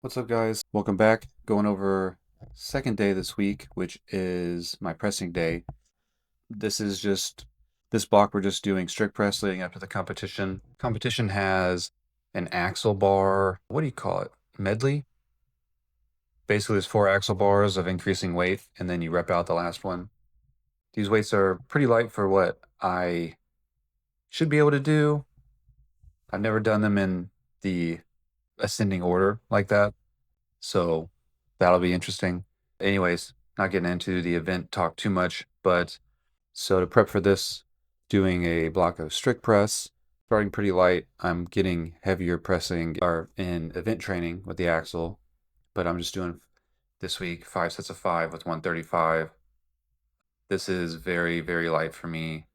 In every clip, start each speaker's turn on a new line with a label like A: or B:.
A: What's up, guys? Welcome back. Going over second day this week, which is my pressing day. This block we're just doing strict press leading up to the competition. Competition has an axle bar. What do you call it? Medley? Basically, there's 4 axle bars of increasing weight, and then you rep out the last one. These weights are pretty light for what I should be able to do. I've never done them in the ascending order like that. So that'll be interesting. Anyways, not getting into the event talk too much, but so to prep for this, doing a block of strict press, starting pretty light. I'm getting heavier pressing or in event training with the axle, but I'm just doing this week 5 sets of 5 with 135. This is very, very light for me.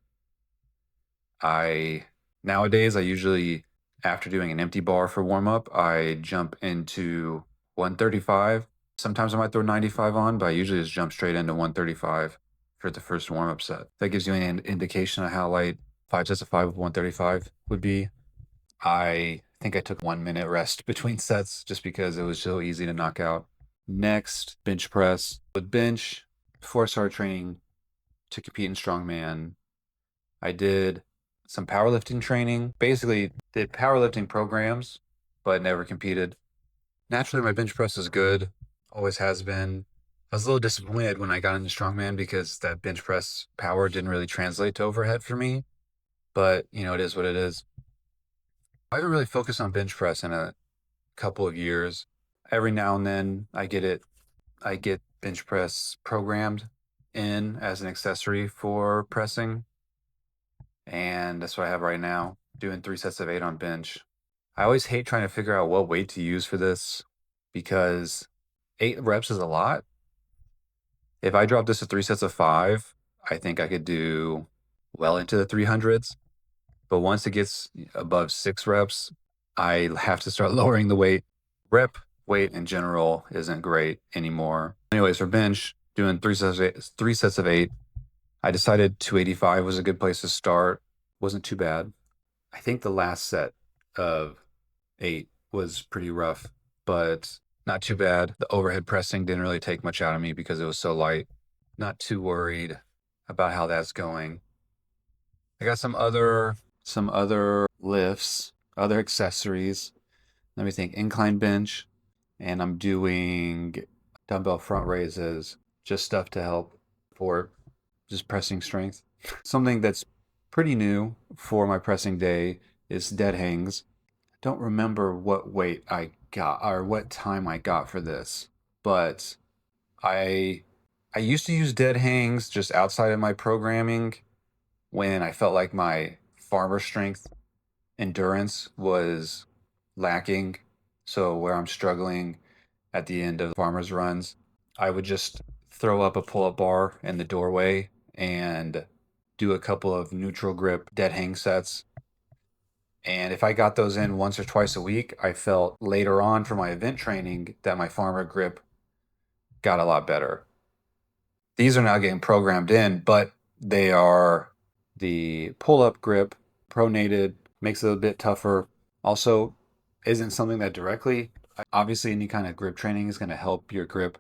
A: Nowadays I usually, after doing an empty bar for warm up, I jump into 135. Sometimes I might throw 95 on, but I usually just jump straight into 135 for the first warm up set. That gives you an indication of how light 5 sets of 5 with 135 would be. I think I took 1 minute rest between sets just because it was so easy to knock out. Next, bench press. With bench, before I started training to compete in Strongman, I did some powerlifting training. Basically, did powerlifting programs, but never competed. Naturally, my bench press is good, always has been. I was a little disappointed when I got into Strongman because that bench press power didn't really translate to overhead for me, but it is what it is. I haven't really focused on bench press in a couple of years. Every now and then I get bench press programmed in as an accessory for pressing, and that's what I have right now, doing 3 sets of 8 on bench. I always hate trying to figure out what weight to use for this because 8 reps is a lot. If I drop this to 3 sets of 5, I think I could do well into the 300s. But once it gets above 6 reps, I have to start lowering the weight. Rep weight in general isn't great anymore. Anyways, for bench, doing 3 sets of 8, I decided 285 was a good place to start. Wasn't too bad. I think the last set of 8 was pretty rough, but not too bad. The overhead pressing didn't really take much out of me because it was so light. Not too worried about how that's going. I got some other lifts, other accessories. Let me think. Incline bench, and I'm doing dumbbell front raises, just stuff to help for just pressing strength. Something that's pretty new for my pressing day is dead hangs. I don't remember what weight I got or what time I got for this, but I I used to use dead hangs just outside of my programming when I felt like my farmer strength endurance was lacking. So where I'm struggling at the end of farmer's runs, I would just throw up a pull-up bar in the doorway and do a couple of neutral grip dead hang sets. And if I got those in once or twice a week, I felt later on for my event training that my farmer grip got a lot better. These are now getting programmed in, but they are the pull-up grip, pronated, makes it a bit tougher. Also, isn't something that directly, obviously, any kind of grip training is going to help your grip,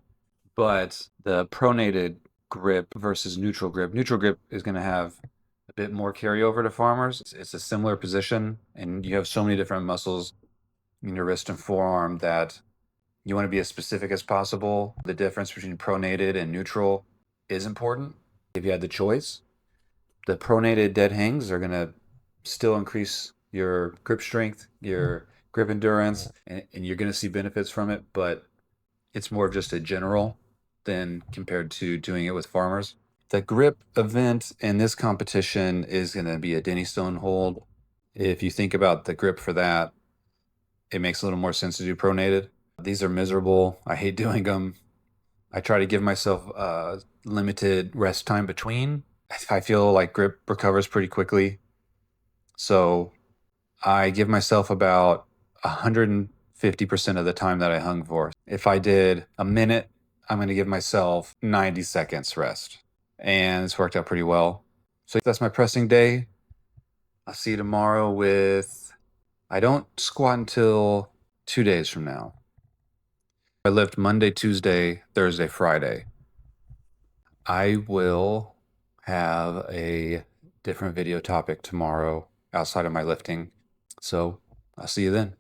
A: but the pronated grip versus neutral grip is going to have a bit more carryover to farmers. It's a similar position, and you have so many different muscles in your wrist and forearm that you want to be as specific as possible. The difference between pronated and neutral is important. If you had the choice, the pronated dead hangs are going to still increase your grip strength, your grip endurance, and you're going to see benefits from it, but it's more of just a general than compared to doing it with farmers. The grip event in this competition is going to be a Denny Stone hold. If you think about the grip for that, it makes a little more sense to do pronated. These are miserable. I hate doing them. I try to give myself limited rest time between. I feel like grip recovers pretty quickly. So I give myself about 150% of the time that I hung for. If I did a minute, I'm going to give myself 90 seconds rest. And it's worked out pretty well. So that's my pressing day. I'll see you tomorrow with, I don't squat until 2 days from now. I lift Monday, Tuesday, Thursday, Friday. I will have a different video topic tomorrow outside of my lifting. So I'll see you then.